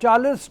40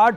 8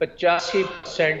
85%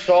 100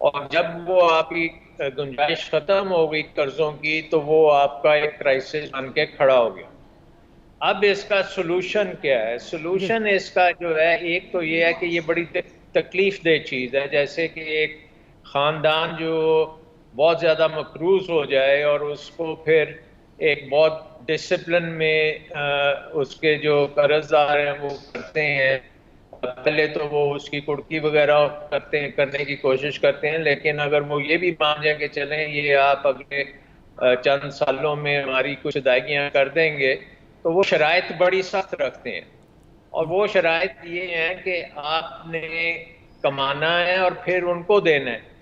اور جب وہ آپ کی گنجائش ختم ہو گئی قرضوں کی تو وہ آپ کا ایک کرائسس بن کے کھڑا ہو گیا. اب اس کا سلوشن کیا ہے؟ جی سلوشن اس کا جو ہے، ایک تو یہ ہے کہ یہ بڑی تکلیف دہ چیز ہے، جیسے کہ ایک خاندان جو بہت زیادہ مقروض ہو جائے اور اس کو پھر ایک بہت ڈسپلن میں اس کے جو قرض دار ہیں وہ کرتے ہیں. پہلے تو وہ اس کی کڑکی وغیرہ کرنے کی کوشش کرتے ہیں، لیکن اگر وہ یہ بھی مان جائیں کہ چلیں یہ آپ اگلے چند سالوں میں ہماری کچھ ادائیگیاں کر دیں گے، تو وہ شرائط بڑی سخت رکھتے ہیں. اور وہ شرائط یہ ہیں کہ آپ نے کمانا ہے اور پھر ان کو دینا ہے،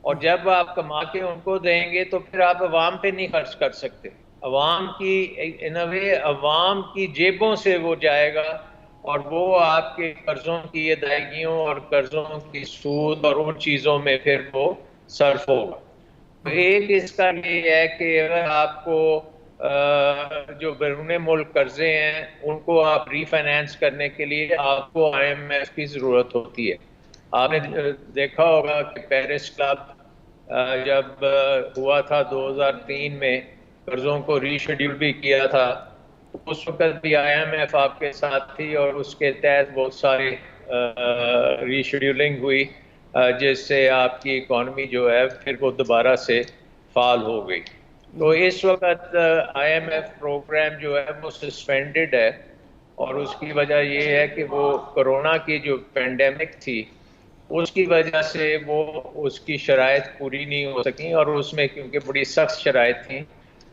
اور جب آپ کما کے ان کو دیں گے تو پھر آپ عوام پہ نہیں خرچ کر سکتے. عوام کی ان اے وے عوام کی جیبوں سے وہ جائے گا اور وہ آپ کے قرضوں کی ادائیگیوں اور قرضوں کی سود اور ان چیزوں میں پھر وہ صرف ہوگا. تو ایک اس کا یہ ہے کہ اگر آپ کو جو بیرون ملک قرضے ہیں ان کو آپ ری فائنینس کرنے کے لیے آپ کو آئی ایم ایف کی ضرورت ہوتی ہے. آپ نے دیکھا ہوگا کہ پیرس کلب جب ہوا تھا 2003 میں، قرضوں کو ری شیڈیول بھی کیا تھا، اس وقت بھی آئی ایم ایف آپ کے ساتھ تھی اور اس کے تحت بہت سارے ری شیڈیولنگ ہوئی، جس سے آپ کی اکانومی جو ہے پھر وہ دوبارہ سے فعال ہو گئی. تو اس وقت آئی ایم ایف پروگرام جو ہے وہ سسپینڈڈ ہے، اور اس کی وجہ یہ ہے کہ وہ کرونا کی جو پینڈیمک تھی اس کی وجہ سے وہ اس کی شرائط پوری نہیں ہو سکیں، اور اس میں کیونکہ بڑی سخت شرائط تھیں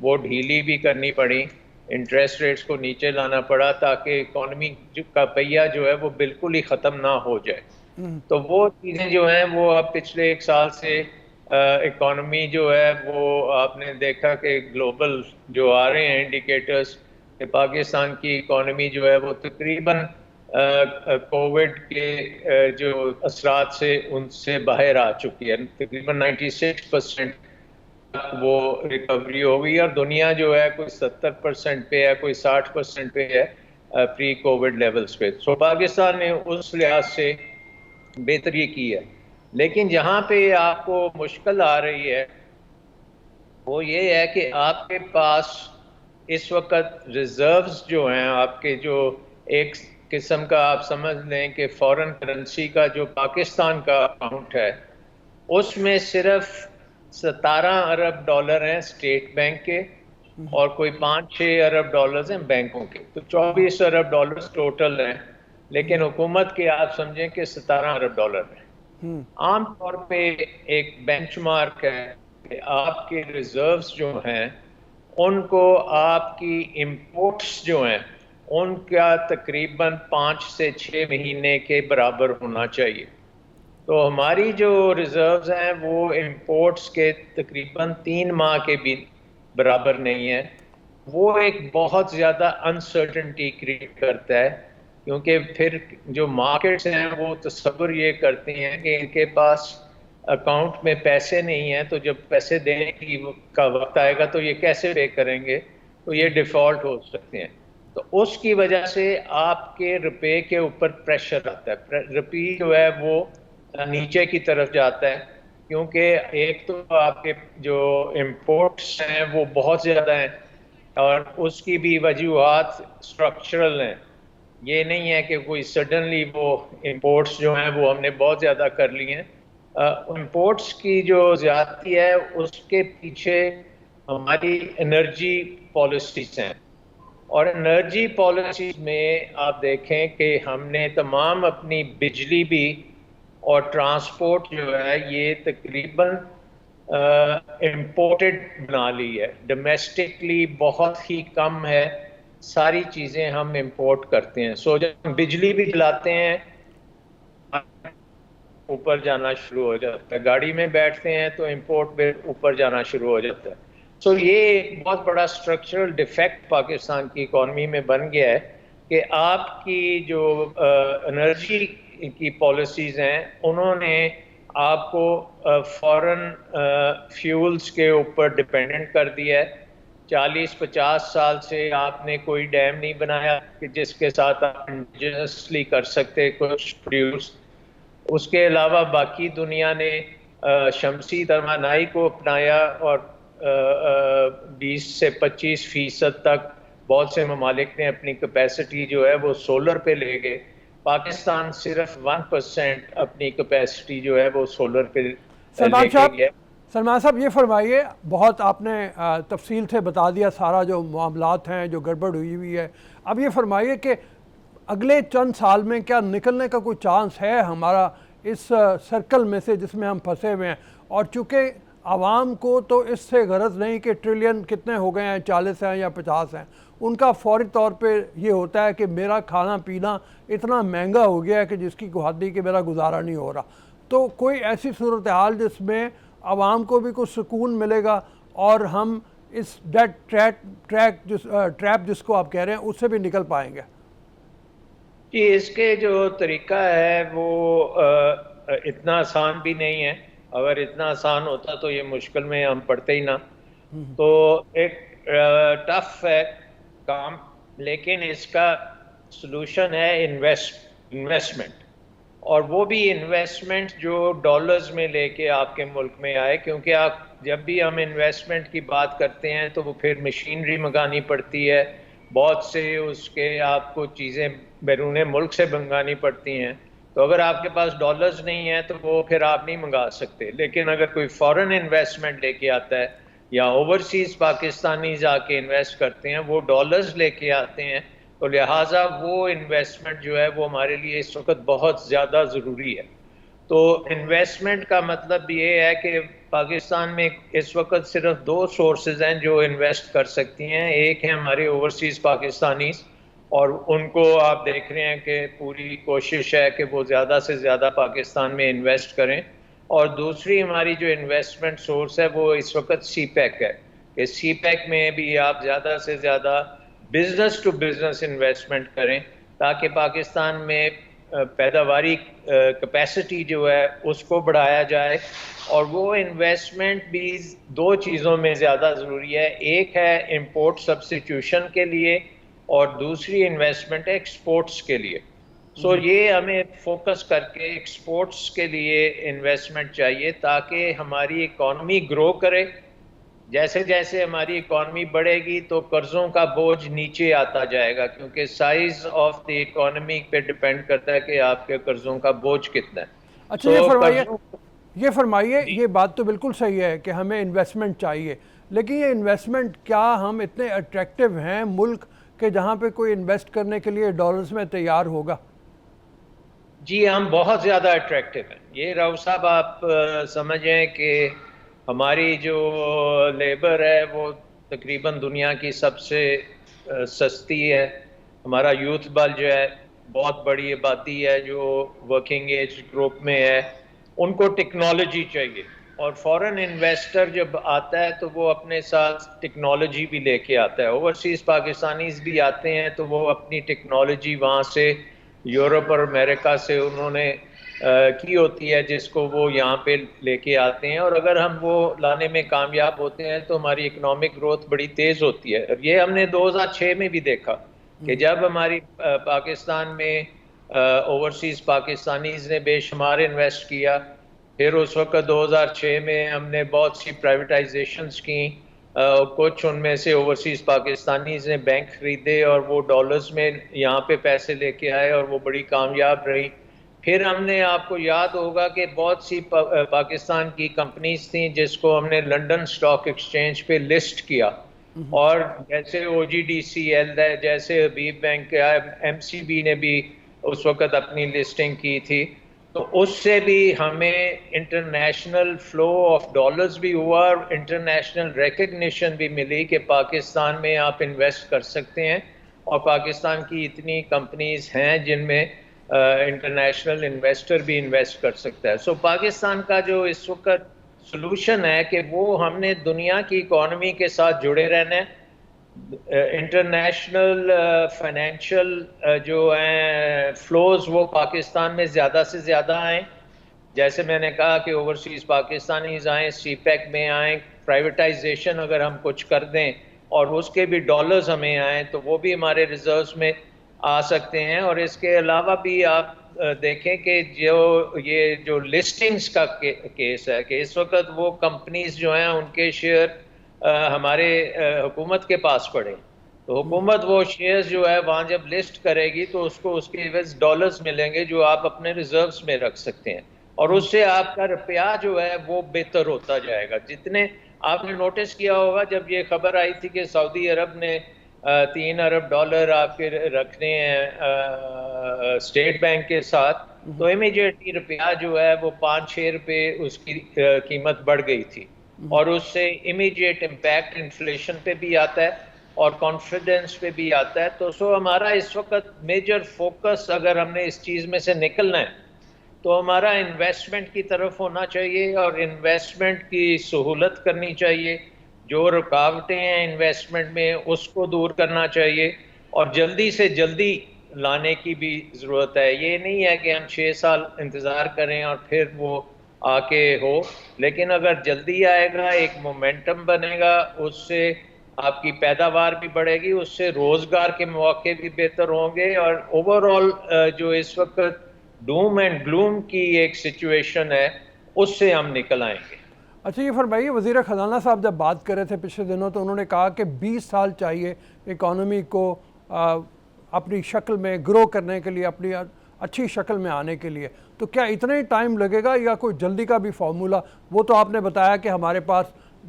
وہ ڈھیلی بھی کرنی پڑی، انٹرسٹ ریٹس کو نیچے لانا پڑا تاکہ اکانومی کا پہیہ جو ہے وہ بالکل ہی ختم نہ ہو جائے. تو وہ چیزیں جو ہیں وہ اب پچھلے ایک سال سے اکانومی جو ہے وہ آپ نے دیکھا کہ گلوبل جو آ رہے ہیں انڈیکیٹرز کہ پاکستان کی اکانومی جو ہے وہ تقریباً کووڈ کے جو اثرات سے ان سے باہر آ چکی ہے. تقریباً 96% تک وہ ریکوری ہو گئی، اور دنیا جو ہے کوئی 70% پہ ہے، کوئی 60% پہ ہے پری کووڈ لیولز پہ. سو پاکستان نے اس لحاظ سے بہتری کی ہے. لیکن جہاں پہ آپ کو مشکل آ رہی ہے وہ یہ ہے کہ آپ کے پاس اس وقت ریزروز جو ہیں آپ کے، جو ایک قسم کا آپ سمجھ لیں کہ فورن کرنسی کا جو پاکستان کا اکاؤنٹ ہے اس میں صرف 17 ارب ڈالر ہیں اسٹیٹ بینک کے، اور کوئی 5-6 ارب ڈالرز ہیں بینکوں کے، تو 24 ارب ڈالرز ٹوٹل ہیں. لیکن حکومت کے آپ سمجھیں کہ 17 ارب ڈالر ہیں. عام طور پہ ایک بینچ مارک ہے کہ آپ کے ریزروز جو ہیں ان کو آپ کی امپورٹس جو ہیں ان کا تقریباً 5 سے 6 مہینے کے برابر ہونا چاہیے. تو ہماری جو ریزروز ہیں وہ امپورٹس کے تقریباً 3 ماہ کے بھی برابر نہیں ہے. وہ ایک بہت زیادہ انسرٹنٹی کریٹ کرتا ہے، کیونکہ پھر جو مارکیٹس ہیں وہ تصور یہ کرتے ہیں کہ ان کے پاس اکاؤنٹ میں پیسے نہیں ہیں، تو جب پیسے دینے کا وقت آئے گا تو یہ کیسے پے کریں گے، تو یہ ڈیفالٹ ہو سکتے ہیں. تو اس کی وجہ سے آپ کے روپے کے اوپر پریشر آتا ہے، روپی جو ہے وہ نیچے کی طرف جاتا ہے، کیونکہ ایک تو آپ کے جو امپورٹس ہیں وہ بہت زیادہ ہیں، اور اس کی بھی وجوہات اسٹرکچرل ہیں. یہ نہیں ہے کہ کوئی سڈنلی وہ امپورٹس جو ہیں وہ ہم نے بہت زیادہ کر لی ہیں. امپورٹس کی جو زیادتی ہے اس کے پیچھے ہماری انرجی پالیسیز ہیں، اور انرجی پالیسیز میں آپ دیکھیں کہ ہم نے تمام اپنی بجلی بھی اور ٹرانسپورٹ جو ہے یہ تقریباً امپورٹڈ بنا لی ہے. ڈومیسٹکلی بہت ہی کم ہے، ساری چیزیں ہم امپورٹ کرتے ہیں. سو جب ہم بجلی بھی جلاتے ہیں اوپر جانا شروع ہو جاتا ہے، گاڑی میں بیٹھتے ہیں تو امپورٹ پہ اوپر جانا شروع ہو جاتا ہے. سو یہ ایک بہت بڑا اسٹرکچرل ڈیفیکٹ پاکستان کی اکانومی میں بن گیا ہے کہ آپ کی جو انرجی کی پالیسیز ہیں انہوں نے آپ کو فورن فیولز کے اوپر ڈپینڈنٹ کر دیا ہے. 40-50 سال سے آپ نے کوئی ڈیم نہیں بنایا کہ جس کے ساتھ آپ انڈیجنسلی کر سکتے کچھ پروڈیوس. اس کے علاوہ باقی دنیا نے شمسی توانائی کو اپنایا اور 20 سے 25% تک بہت سے ممالک نے اپنی کیپیسٹی جو ہے وہ سولر پہ لے گئے. پاکستان صرف 1% اپنی کیپیسٹی جو ہے وہ سولر پہ لے کے گیا. سلمان صاحب یہ فرمائیے, بہت آپ نے تفصیل سے بتا دیا سارا جو معاملات ہیں, جو گڑبڑ ہوئی ہے. اب یہ فرمائیے کہ اگلے چند سال میں کیا نکلنے کا کوئی چانس ہے ہمارا اس سرکل میں سے جس میں ہم پھنسے ہوئے ہیں؟ اور چونکہ عوام کو تو اس سے غرض نہیں کہ ٹریلین کتنے ہو گئے ہیں, 40 ہیں یا 50 ہیں, ان کا فوری طور پہ یہ ہوتا ہے کہ میرا کھانا پینا اتنا مہنگا ہو گیا ہے کہ جس کی کوئی حد نہیں, کہ میرا گزارا نہیں ہو رہا. تو کوئی ایسی صورتحال جس میں عوام کو بھی کچھ سکون ملے گا اور ہم اس ڈیٹ ٹریپ جس کو آپ کہہ رہے ہیں اس سے بھی نکل پائیں گے؟ جی, اس کے جو طریقہ ہے وہ اتنا آسان بھی نہیں ہے. اگر اتنا آسان ہوتا تو یہ مشکل میں ہم پڑتے ہی نہ. تو ایک ٹف ہے کام, لیکن اس کا سلوشن ہے انویسٹمنٹ, اور وہ بھی انویسٹمنٹ جو ڈالرز میں لے کے آپ کے ملک میں آئے. کیونکہ آپ جب بھی ہم انویسٹمنٹ کی بات کرتے ہیں تو وہ پھر مشینری منگانی پڑتی ہے, بہت سے اس کے آپ کو چیزیں بیرون ملک سے منگانی پڑتی ہیں. تو اگر آپ کے پاس ڈالرز نہیں ہیں تو وہ پھر آپ نہیں منگا سکتے. لیکن اگر کوئی فورن انویسٹمنٹ لے کے آتا ہے یا اوورسیز پاکستانیز آ کے انویسٹ کرتے ہیں, وہ ڈالرز لے کے آتے ہیں, تو لہٰذا وہ انویسٹمنٹ جو ہے وہ ہمارے لیے اس وقت بہت زیادہ ضروری ہے. تو انویسٹمنٹ کا مطلب یہ ہے کہ پاکستان میں اس وقت صرف 2 سورسز ہیں جو انویسٹ کر سکتی ہیں. ایک ہے ہمارے اوورسیز پاکستانیز, اور ان کو آپ دیکھ رہے ہیں کہ پوری کوشش ہے کہ وہ زیادہ سے زیادہ پاکستان میں انویسٹ کریں. اور دوسری ہماری جو انویسٹمنٹ سورس ہے وہ اس وقت سی پیک ہے, کہ سی پیک میں بھی آپ زیادہ سے زیادہ بزنس ٹو بزنس انویسٹمنٹ کریں, تاکہ پاکستان میں پیداواری کیپیسٹی جو ہے اس کو بڑھایا جائے. اور وہ انویسٹمنٹ بھی 2 چیزوں میں زیادہ ضروری ہے. ایک ہے امپورٹ سبسٹیٹیوشن کے لیے, اور دوسری انویسٹمنٹ ہے ایکسپورٹس کے لیے. یہ ہمیں فوکس کر کے ایکسپورٹس کے لیے انویسٹمنٹ چاہیے, تاکہ ہماری اکانومی گرو کرے. جیسے جیسے ہماری اکانومی بڑھے گی تو قرضوں کا بوجھ نیچے آتا جائے گا, کیونکہ سائز آف دی اکانومی پہ ڈپینڈ کرتا ہے کہ آپ کے قرضوں کا بوجھ کتنا ہے. اچھا, یہ فرمائیے یہ بات تو بالکل صحیح ہے کہ ہمیں انویسٹمنٹ چاہیے, لیکن یہ انویسٹمنٹ کیا ہم اتنے اٹریکٹیو ہیں ملک کہ جہاں پہ کوئی انویسٹ کرنے کے لیے ڈالرز میں تیار ہوگا؟ جی, ہم بہت زیادہ اٹریکٹیو ہیں. یہ راؤ صاحب آپ سمجھیں کہ ہماری جو لیبر ہے وہ تقریباً دنیا کی سب سے سستی ہے. ہمارا یوتھ بل جو ہے, بہت بڑی آبادی ہے جو ورکنگ ایج گروپ میں ہے, ان کو ٹیکنالوجی چاہیے. اور فورن انویسٹر جب آتا ہے تو وہ اپنے ساتھ ٹیکنالوجی بھی لے کے آتا ہے. اوورسیز پاکستانیز بھی آتے ہیں تو وہ اپنی ٹیکنالوجی وہاں سے یورپ اور امریکہ سے انہوں نے کی ہوتی ہے, جس کو وہ یہاں پہ لے کے آتے ہیں. اور اگر ہم وہ لانے میں کامیاب ہوتے ہیں تو ہماری اکنامک گروتھ بڑی تیز ہوتی ہے. یہ ہم نے 2006 میں بھی دیکھا کہ جب ہماری پاکستان میں اوورسیز پاکستانیز نے بے شمار انویسٹ کیا, پھر اس وقت 2006 میں ہم نے بہت سی پرائیویٹائزیشنز کی, کچھ ان میں سے اوورسیز پاکستانیز نے بینک خریدے اور وہ ڈالرز میں یہاں پہ پیسے لے کے آئے, اور وہ بڑی کامیاب رہی. پھر ہم نے, آپ کو یاد ہوگا کہ بہت سی پاکستان کی کمپنیز تھیں جس کو ہم نے لنڈن اسٹاک ایکسچینج پہ لسٹ کیا, اور جیسے OGDCL ہے, جیسے حبیب بینک, ایم سی بی نے بھی اس وقت اپنی لسٹنگ کی تھی. تو اس سے بھی ہمیں انٹرنیشنل فلو آف ڈالرز بھی ہوا, اور انٹرنیشنل ریکگنیشن بھی ملی کہ پاکستان میں آپ انویسٹ کر سکتے ہیں, اور پاکستان کی اتنی کمپنیز ہیں جن میں انٹرنیشنل انویسٹر بھی انویسٹ کر سکتا ہے. پاکستان کا جو اس وقت سلوشن ہے کہ وہ ہم نے دنیا کی اکانومی کے ساتھ جڑے رہنا ہے. انٹرنیشنل فائنینشیل جو ہیں فلوز وہ پاکستان میں زیادہ سے زیادہ آئیں. جیسے میں نے کہا کہ اوورسیز پاکستانیز آئیں, سی پیک میں آئیں, پرائیویٹائزیشن اگر ہم کچھ کر دیں اور اس کے بھی ڈالرز ہمیں آئیں تو وہ بھی ہمارے ریزروز میں آ سکتے ہیں. اور اس کے علاوہ بھی آپ دیکھیں کہ جو لسٹنگز کا کیس ہے کہ اس وقت وہ کمپنیز جو ہیں ان کے شیئر ہمارے حکومت کے پاس پڑے، تو حکومت وہ شیئرز جو ہے وہاں جب لسٹ کرے گی تو اس کو اس کے عوض ڈالرز ملیں گے جو آپ اپنے ریزروز میں رکھ سکتے ہیں، اور اس سے آپ کا روپیہ جو ہے وہ بہتر ہوتا جائے گا۔ جتنے آپ نے نوٹس کیا ہوگا جب یہ خبر آئی تھی کہ سعودی عرب نے 3 ارب ڈالر آپ کے رکھنے ہیں اسٹیٹ بینک کے ساتھ، تو امیجیٹلی روپیہ جو ہے وہ 5-6 روپے اس کی قیمت بڑھ گئی تھی، اور اس سے امیجیٹ امپیکٹ انفلیشن پہ بھی آتا ہے اور کانفیڈنس پہ بھی آتا ہے۔ تو ہمارا اس وقت میجر فوکس اگر ہم نے اس چیز میں سے نکلنا ہے تو ہمارا انویسٹمنٹ کی طرف ہونا چاہیے، اور انویسٹمنٹ کی سہولت کرنی چاہیے، جو رکاوٹیں ہیں انویسٹمنٹ میں اس کو دور کرنا چاہیے، اور جلدی سے جلدی لانے کی بھی ضرورت ہے۔ یہ نہیں ہے کہ ہم 6 سال انتظار کریں اور پھر وہ آ کے ہو، لیکن اگر جلدی آئے گا ایک مومنٹم بنے گا، اس سے آپ کی پیداوار بھی بڑھے گی، اس سے روزگار کے مواقع بھی بہتر ہوں گے، اور اوور آل جو اس وقت ڈوم اینڈ گلوم کی ایک سچویشن ہے اس سے ہم نکل آئیں گے۔ اچھا یہ فرمائیے، وزیر خزانہ صاحب جب بات کر رہے تھے پچھلے دنوں تو انہوں نے کہا کہ 20 سال چاہیے اکانومی کو اپنی شکل میں گرو کرنے کے لیے، اپنی اچھی شکل میں آنے کے لیے، تو کیا اتنا ہی ٹائم لگے گا یا کوئی جلدی کا بھی فارمولا؟ وہ تو آپ نے بتایا کہ ہمارے پاس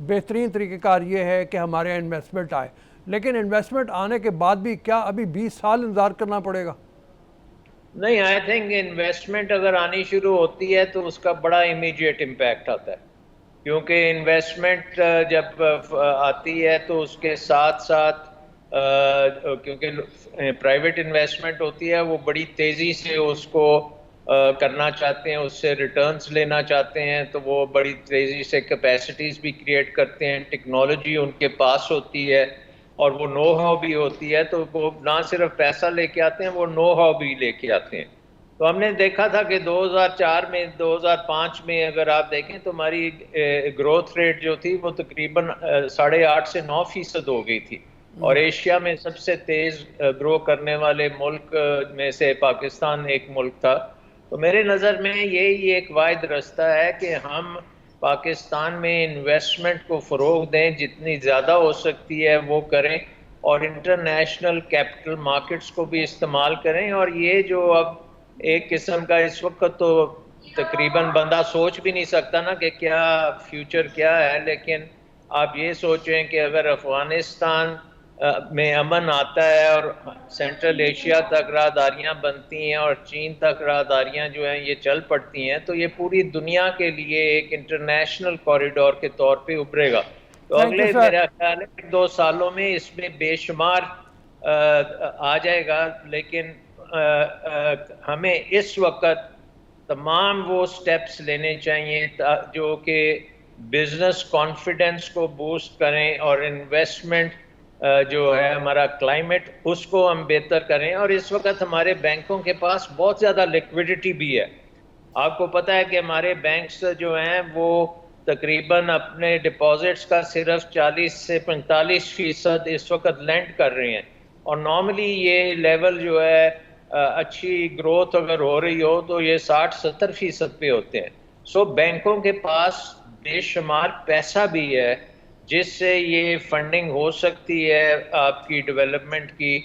بہترین طریقہ کار یہ ہے کہ ہمارے یہاں انویسٹمنٹ آئے، لیکن انویسٹمنٹ آنے کے بعد بھی کیا ابھی 20 سال انتظار کرنا پڑے گا؟ نہیں، آئی تھنک انویسٹمنٹ اگر آنی شروع ہوتی ہے تو اس کا بڑا امیجیٹ امپیکٹ آتا ہے، کیونکہ انویسٹمنٹ جب آتی ہے تو اس کے ساتھ ساتھ کیونکہ پرائیویٹ انویسٹمنٹ ہوتی ہے وہ بڑی تیزی سے اس کو کرنا چاہتے ہیں، اس سے ریٹرنز لینا چاہتے ہیں، تو وہ بڑی تیزی سے کیپیسٹیز بھی کریٹ کرتے ہیں، ٹیکنالوجی ان کے پاس ہوتی ہے اور وہ نو ہاؤ بھی ہوتی ہے، تو وہ نہ صرف پیسہ لے کے آتے ہیں، وہ نو ہاؤ بھی لے کے آتے ہیں۔ تو ہم نے دیکھا تھا کہ 2004 میں 2005 میں اگر آپ دیکھیں تو ہماری گروتھ ریٹ جو تھی وہ تقریباً 8.5 سے 9% ہو گئی تھی، اور ایشیا میں سب سے تیز گرو کرنے والے ملک میں سے پاکستان ایک ملک تھا۔ تو میرے نظر میں یہی ایک واحد راستہ ہے کہ ہم پاکستان میں انویسٹمنٹ کو فروغ دیں، جتنی زیادہ ہو سکتی ہے وہ کریں، اور انٹرنیشنل کیپٹل مارکیٹس کو بھی استعمال کریں، اور یہ جو اب ایک قسم کا اس وقت تو تقریباً بندہ سوچ بھی نہیں سکتا نا کہ کیا فیوچر کیا ہے، لیکن آپ یہ سوچیں کہ اگر افغانستان میں امن آتا ہے اور سینٹرل ایشیا تک راہداریاں بنتی ہیں اور چین تک راہداریاں جو ہیں یہ چل پڑتی ہیں، تو یہ پوری دنیا کے لیے ایک انٹرنیشنل کوریڈور کے طور پہ ابھرے گا۔ تو تھینک یو اگلے سر۔ میرا خیال ہے 2 سالوں میں اس میں بے شمار آ جائے گا، لیکن ہمیں اس وقت تمام وہ سٹیپس لینے چاہیے جو کہ بزنس کانفیڈنس کو بوسٹ کریں، اور انویسٹمنٹ جو ہے ہمارا کلائمیٹ اس کو ہم بہتر کریں، اور اس وقت ہمارے بینکوں کے پاس بہت زیادہ لیکویڈٹی بھی ہے۔ آپ کو پتہ ہے کہ ہمارے بینکس جو ہیں وہ تقریباً اپنے ڈپازٹس کا صرف 40 سے 45% اس وقت لینڈ کر رہے ہیں، اور نارملی یہ لیول جو ہے اچھی گروتھ اگر ہو رہی ہو تو یہ 60-70% پہ ہوتے ہیں۔ سو بینکوں کے پاس بے شمار پیسہ بھی ہے جس سے یہ فنڈنگ ہو سکتی ہے، آپ کی ڈیولپمنٹ کی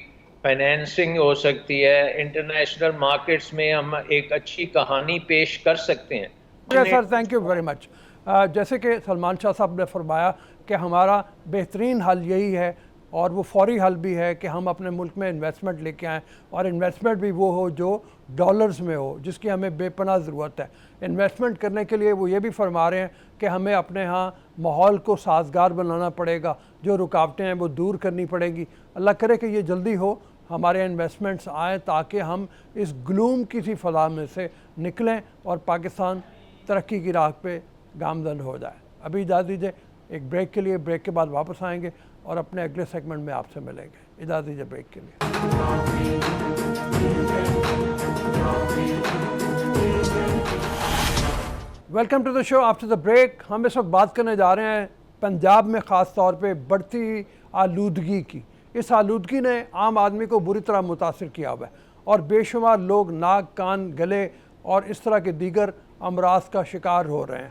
فائنینسنگ ہو سکتی ہے، انٹرنیشنل مارکیٹس میں ہم ایک اچھی کہانی پیش کر سکتے ہیں۔ Sir thank you very much. جیسے کہ سلمان شاہ صاحب نے فرمایا کہ ہمارا بہترین حل یہی ہے، اور وہ فوری حل بھی ہے کہ ہم اپنے ملک میں انویسٹمنٹ لے کے آئیں، اور انویسٹمنٹ بھی وہ ہو جو ڈالرز میں ہو، جس کی ہمیں بے پناہ ضرورت ہے۔ انویسٹمنٹ کرنے کے لیے وہ یہ بھی فرما رہے ہیں کہ ہمیں اپنے ہاں ماحول کو سازگار بنانا پڑے گا، جو رکاوٹیں ہیں وہ دور کرنی پڑے گی۔ اللہ کرے کہ یہ جلدی ہو، ہمارے انویسٹمنٹس آئیں تاکہ ہم اس گلوم کی سی فضا میں سے نکلیں اور پاکستان ترقی کی راہ پہ گامزن ہو جائے۔ ابھی اجازت دیجیے ایک بریک کے لیے، بریک کے بعد واپس آئیں گے اور اپنے اگلے سیگمنٹ میں آپ سے ملیں گے۔ اجازت دیجیے بریک کے لیے۔ Welcome to the show after the break. ہم اس وقت بات کرنے جا رہے ہیں پنجاب میں خاص طور پہ بڑھتی آلودگی کی۔ اس آلودگی نے عام آدمی کو بری طرح متاثر کیا ہوا ہے، اور بے شمار لوگ ناک کان گلے اور اس طرح کے دیگر امراض کا شکار ہو رہے ہیں.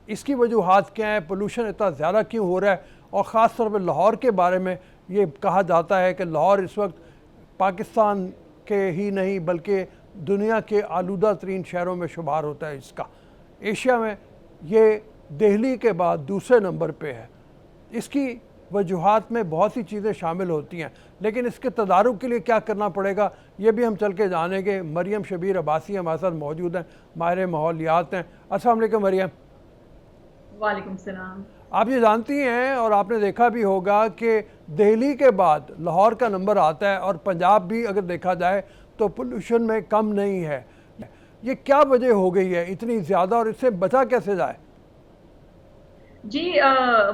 اس کی وجوہات کیا ہیں؟ پولوشن اتنا زیادہ کیوں ہو رہا ہے؟ اور خاص طور پہ لاہور کے بارے میں یہ کہا جاتا ہے کہ لاہور اس وقت پاکستان کے ہی نہیں بلکہ دنیا کے آلودہ ترین شہروں میں شمار ہوتا ہے. اس کا ایشیا میں یہ دہلی کے بعد دوسرے نمبر پہ ہے. اس کی وجوہات میں بہت سی چیزیں شامل ہوتی ہیں، لیکن اس کے تدارک کے لیے کیا کرنا پڑے گا یہ بھی ہم چل کے جانیں گے. مریم شبیر عباسی ہمارے ساتھ موجود ہیں، ماہر ماحولیات ہیں. السلام علیکم مریم. وعلیکم السلام. آپ یہ جانتی ہیں اور آپ نے دیکھا بھی ہوگا کہ دہلی کے بعد لاہور کا نمبر آتا ہے، اور پنجاب بھی اگر دیکھا جائے تو پولوشن میں کم نہیں ہے. یہ کیا وجہ ہو گئی ہے اتنی زیادہ، اور اس سے بچا کیسے جائے؟ جی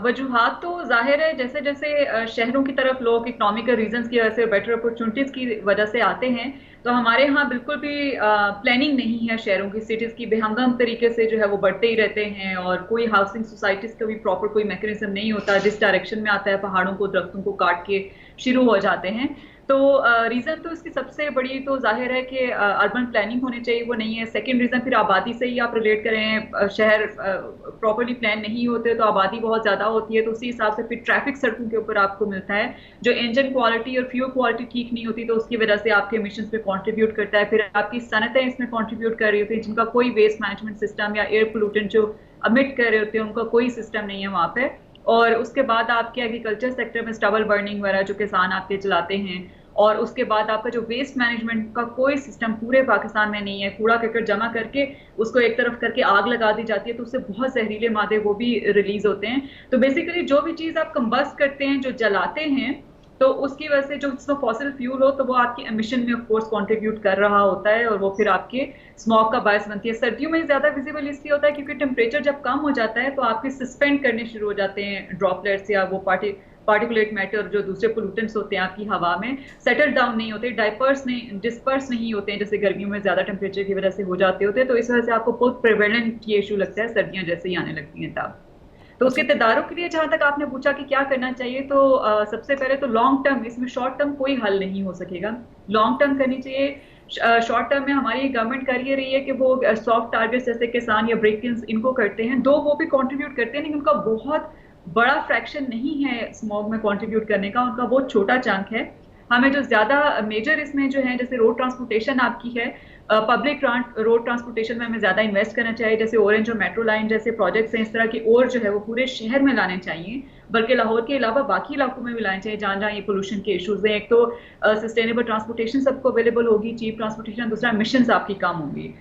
وجوہات تو ظاہر ہے، جیسے جیسے شہروں کی طرف لوگ اکنامیکل ریزنز کی وجہ سے، بیٹر اپرچونٹیز کی وجہ سے آتے ہیں، تو ہمارے ہاں بالکل بھی پلاننگ نہیں ہے شہروں کی، سٹیز کی بے ہم طریقے سے جو ہے وہ بڑھتے ہی رہتے ہیں، اور کوئی ہاؤسنگ سوسائٹیز کا بھی پراپر کوئی میکینزم نہیں ہوتا. جس ڈائریکشن میں آتا ہے پہاڑوں کو، درختوں کو کاٹ کے شروع ہو جاتے ہیں. تو ریزن تو اس کی سب سے بڑی تو ظاہر ہے کہ اربن پلاننگ ہونی چاہیے، وہ نہیں ہے. سیکنڈ ریزن پھر آبادی سے ہی آپ ریلیٹ کریں. شہر پراپرلی پلان نہیں ہوتے تو آبادی بہت زیادہ ہوتی ہے، تو اسی حساب سے پھر ٹریفک سڑکوں کے اوپر آپ کو ملتا ہے. جو انجن کوالٹی اور فیول کوالٹی ٹھیک نہیں ہوتی تو اس کی وجہ سے آپ کے ایمیشنز پہ کنٹریبیوٹ کرتا ہے. پھر آپ کی صنعتیں اس میں کنٹریبیوٹ کر رہی ہوتی ہیں جن کا کوئی ویسٹ مینجمنٹ سسٹم یا ایئر پولوٹنٹ جو امٹ کر رہے ہوتے ہیں ان کا کوئی سسٹم نہیں ہے وہاں پہ. اور اس کے بعد آپ کے ایگریکلچر سیکٹر میں اسٹبل برننگ وغیرہ جو کسان آپ کے چلاتے ہیں، اور اس کے بعد آپ کا جو ویسٹ مینجمنٹ کا کوئی سسٹم پورے پاکستان میں نہیں ہے. کوڑا کرکٹ جمع کر کے اس کو ایک طرف کر کے آگ لگا دی جاتی ہے، تو اس سے بہت زہریلے مادے وہ بھی ریلیز ہوتے ہیں. تو بیسیکلی جو بھی چیز آپ کمبسٹ کرتے ہیں، جو جلاتے ہیں، تو اس کی وجہ سے جو فاسل فیول ہو تو وہ آپ کی ایمیشن میں آف کورس کنٹریبیوٹ کر رہا ہوتا ہے، اور وہ پھر آپ کے اسموگ کا باعث بنتی ہے. سردیوں میں زیادہ ویزیبل اس لیے ہوتا ہے کیونکہ ٹیمپریچر جب کم ہو جاتا ہے تو آپ کے سسپینڈ کرنے شروع ہو جاتے ہیں ڈراپلیٹس یا وہ پارٹیکولیٹ میٹر جو دوسرے پولوٹنٹس ہوتے ہیں آپ کی ہوا میں سیٹل ڈاؤن نہیں ہوتے، ڈسپرس نہیں ہوتے ہیں جیسے گرمیوں میں زیادہ ٹیمپریچر کی وجہ سے ہو جاتے ہوتے ہیں. تو اس وجہ سے آپ کو بہت پریویلنٹ یہ ایشو لگتا ہے سردیاں جیسے ہی آنے لگتی ہیں تب. تو اس کے تدارک کے لیے جہاں تک آپ نے پوچھا کہ کیا کرنا چاہیے، تو سب سے پہلے تو لانگ ٹرم، اس میں شارٹ ٹرم کوئی حل نہیں ہو سکے گا. لانگ ٹرم کرنی چاہیے. شارٹ ٹرم میں ہماری گورنمنٹ کر یہ رہی ہے کہ وہ سافٹ ٹارگیٹس جیسے کسان یا بریکنز ان کو کرتے ہیں، وہ بھی کنٹریبیوٹ کرتے ہیں، لیکن ان کا بہت بڑا فریکشن نہیں ہے اسموگ میں کنٹریبیوٹ کرنے کا، ان کا بہت چھوٹا چنک ہے. ہمیں جو زیادہ میجر اس میں جو ہے جیسے روڈ ٹرانسپورٹیشن آپ کی ہے، پبلک روڈ ٹرانسپورٹیشن میں ہمیں زیادہ انویسٹ کرنا چاہیے. جیسے اورنج اور میٹرو لائن جیسے پروجیکٹس ہیں، اس طرح کے اور جو ہے وہ پورے شہر میں لانے چاہیے، بلکہ لاہور کے علاوہ باقی علاقوں میں بھی لانے چاہیے جہاں جہاں یہ پولوشن کے ایشوز ہیں. ایک تو سسٹینیبل ٹرانسپورٹیشن سب کو اویلیبل ہوگی، چیپ ٹرانسپورٹیشن، دوسرا ایمیشنز آپ کی کم ہوں گی.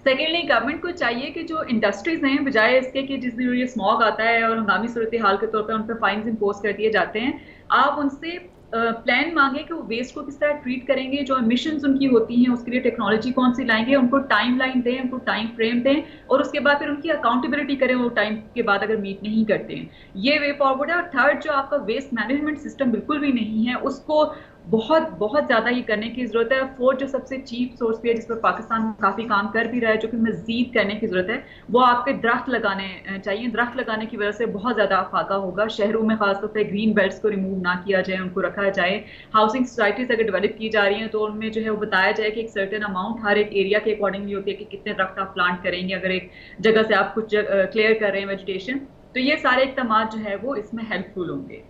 سیکنڈلی گورنمنٹ کو چاہیے کہ جو انڈسٹریز ہیں بجائے اس کے کہ جس دن یہ اسموگ آتا ہے اور ہنگامی صورتحال کے طور پر ان پہ فائنز امپوز کر دیے جاتے ہیں، آپ ان سے پلان مانگیں کہ وہ ویسٹ کو کس طرح ٹریٹ کریں گے، جو ایمیشنز ان کی ہوتی ہیں اس کے لیے ٹیکنالوجی کون سی لائیں گے، ان کو ٹائم لائن دیں، ان کو ٹائم فریم دیں، اور اس کے بعد پھر ان کی اکاؤنٹیبلٹی کریں وہ ٹائم کے بعد اگر میٹ نہیں کرتے ہیں. یہ وے فارورڈ ہے. اور تھرڈ جو آپ کا ویسٹ مینجمنٹ سسٹم بالکل بھی نہیں ہے، اس کو بہت زیادہ یہ کرنے کی ضرورت ہے. فورتھ جو سب سے چیپ سورس بھی ہے جس پر پاکستان کافی کام کر بھی رہا ہے، جو کہ مزید کرنے کی ضرورت ہے، وہ آپ کے درخت لگانے چاہیے. درخت لگانے کی وجہ سے بہت زیادہ افاقہ ہوگا. شہروں میں خاص طور پہ گرین بیلٹس کو ریموو نہ کیا جائے، ان کو رکھا جائے. ہاؤسنگ سوسائٹیز اگر ڈیولپ کی جا رہی ہیں تو ان میں جو ہے وہ بتایا جائے کہ ایک سرٹن اماؤنٹ ہر ایک ایریا کے اکارڈنگلی ہوتی ہے کہ کتنے درخت آپ پلانٹ کریں گے. اگر ایک جگہ سے آپ کچھ کلیئر کر رہے ہیں ویجیٹیشن، تو یہ سارے اقدامات جو ہے وہ اس میں ہیلپ فل ہوں گے.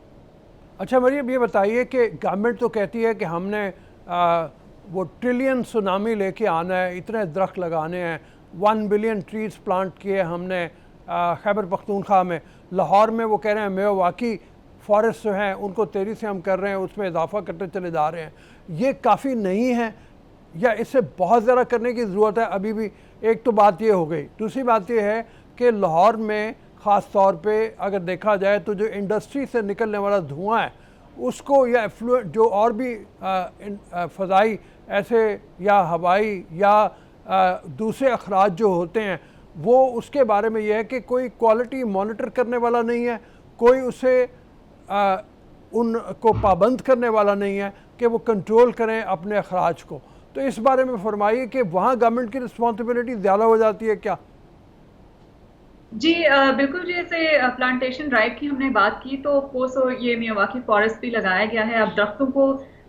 اچھا مریم، یہ بتائیے کہ گورنمنٹ تو کہتی ہے کہ ہم نے وہ ٹریلین سونامی لے کے آنا ہے، اتنے درخت لگانے ہیں، 1 بلین ٹریز پلانٹ کیے ہم نے خیبر پختونخوا میں. لاہور میں وہ کہہ رہے ہیں میواکی فارسٹ جو ہیں ان کو تیزی سے ہم کر رہے ہیں، اس میں اضافہ کرتے چلے جا رہے ہیں. یہ کافی نہیں ہے یا اس سے بہت زیادہ کرنے کی ضرورت ہے ابھی بھی؟ ایک تو بات یہ ہو گئی. دوسری بات یہ ہے کہ لاہور میں خاص طور پہ اگر دیکھا جائے تو جو انڈسٹری سے نکلنے والا دھواں ہے اس کو، یا جو اور بھی فضائی ایسے یا ہوائی یا دوسرے اخراج جو ہوتے ہیں، وہ اس کے بارے میں یہ ہے کہ کوئی کوالٹی مانیٹر کرنے والا نہیں ہے، کوئی اسے ان کو پابند کرنے والا نہیں ہے کہ وہ کنٹرول کریں اپنے اخراج کو. تو اس بارے میں فرمائیے کہ وہاں گورنمنٹ کی رسپانسبلٹی زیادہ ہو جاتی ہے کیا؟ جی بالکل. جیسے پلانٹیشن ڈرائیو کی ہم نے بات کی تو آف کورس یہ میاواکی فارسٹ بھی لگایا گیا ہے. اب درختوں کو